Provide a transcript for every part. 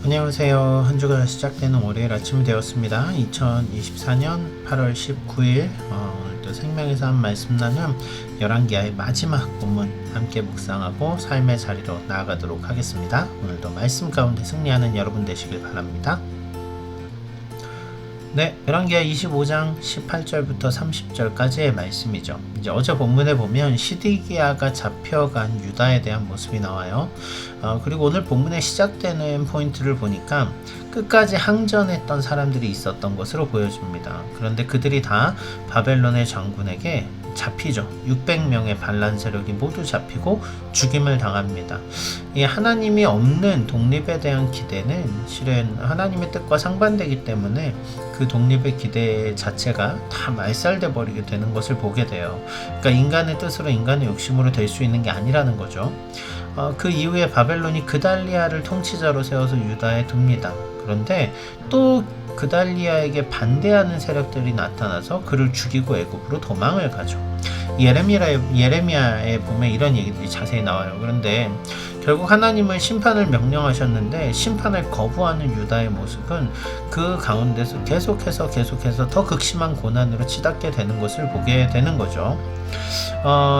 안녕하세요. 한 주가 시작되는 월요일 아침이 되었습니다. 2024년 8월 19일 오늘도 생명의 삶 말씀 나눔 11기의 마지막 본문 함께 묵상하고 삶의 자리로 나아가도록 하겠습니다. 오늘도 말씀 가운데 승리하는 여러분 되시길 바랍니다. 네, 열왕기하 25장 18절부터 30절까지의 말씀이죠. 이제 어제 본문에 보면 시드기야가 잡혀간 유다에 대한 모습이 나와요. 그리고 오늘 본문에 시작되는 포인트를 보니까 끝까지 항전했던 사람들이 있었던 것으로 보여줍니다. 그런데 그들이 다 바벨론의 장군에게 잡히죠. 600명의 반란 세력이 모두 잡히고 죽임을 당합니다. 이 하나님이 없는 독립에 대한 기대는 실은 하나님의 뜻과 상반되기 때문에 그 독립의 기대 자체가 다 말살돼 버리게 되는 것을 보게 돼요. 그러니까 인간의 뜻으로 인간의 욕심으로 될 수 있는 게 아니라는 거죠. 그 이후에 바벨론이 그달리아를 통치자로 세워서 유다에 둡니다. 그런데 또 그달리아에게 반대하는 세력들이 나타나서 그를 죽이고 애굽으로 도망을 가죠. 예레미야에 보면 이런 얘기들이 자세히 나와요. 그런데 결국 하나님은 심판을 명령하셨는데 심판을 거부하는 유다의 모습은 그 가운데서 계속해서 더 극심한 고난으로 치닫게 되는 것을 보게 되는 거죠.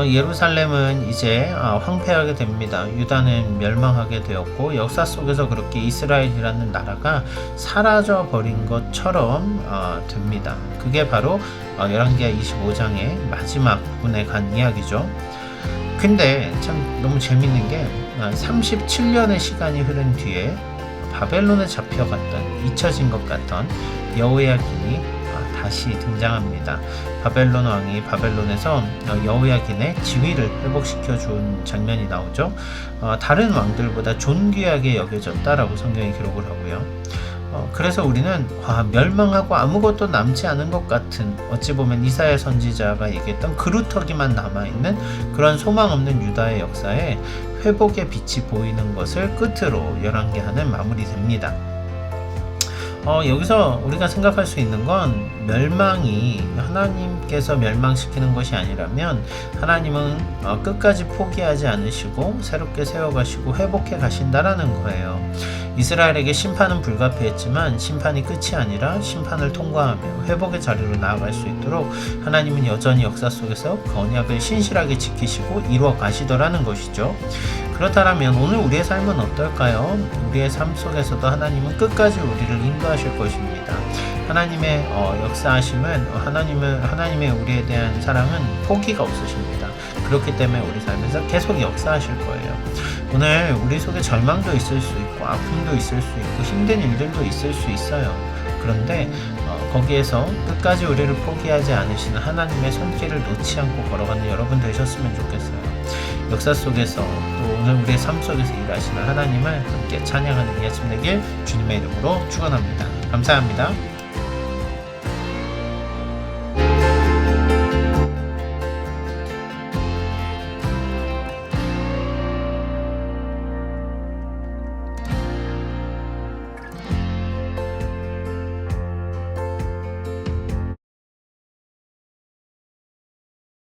예루살렘은 이제 황폐하게 됩니다. 유다는 멸망하게 되었고 역사 속에서 그렇게 이스라엘이라는 나라가 사라져 버린 것처럼 됩니다. 그게 바로 열왕기하 25장의 마지막 부분에 간 이야기죠. 근데 참 너무 재밌는 게 37년의 시간이 흐른 뒤에 바벨론에 잡혀갔던 잊혀진 것 같던 여호야긴이 다시 등장합니다. 바벨론 왕이 바벨론에서 여호야긴의 지위를 회복시켜 준 장면이 나오죠. 다른 왕들보다 존귀하게 여겨졌다라고 성경이 기록을 하고요. 그래서 우리는 멸망하고 아무것도 남지 않은 것 같은, 어찌 보면 이사야 선지자가 얘기했던 그루터기만 남아있는 그런 소망 없는 유다의 역사에 회복의 빛이 보이는 것을 끝으로 열왕기하는 마무리됩니다. 여기서 우리가 생각할 수 있는 건 멸망이 하나님께서 멸망시키는 것이 아니라면 하나님은 끝까지 포기하지 않으시고 새롭게 세워가시고 회복해 가신다라는 거예요. 이스라엘에게 심판은 불가피했지만 심판이 끝이 아니라 심판을 통과하며 회복의 자리로 나아갈 수 있도록 하나님은 여전히 역사 속에서 그 언약을 신실하게 지키시고 이루어 가시더라는 것이죠. 그렇다면 오늘 우리의 삶은 어떨까요? 우리의 삶 속에서도 하나님은 끝까지 우리를 인도하실 것입니다. 하나님의 역사하심은 하나님의 우리에 대한 사랑은 포기가 없으십니다. 그렇기 때문에 우리 삶에서 계속 역사하실 거예요. 오늘 우리 속에 절망도 있을 수 있고 아픔도 있을 수 있고 힘든 일들도 있을 수 있어요. 그런데 거기에서 끝까지 우리를 포기하지 않으시는 하나님의 손길을 놓지 않고 걸어가는 여러분 되셨으면 좋겠어요. 역사 속에서 또 오늘 우리의 삶 속에서 일하시는 하나님을 함께 찬양하는 이 아침 되길 주님의 이름으로 축원합니다. 감사합니다.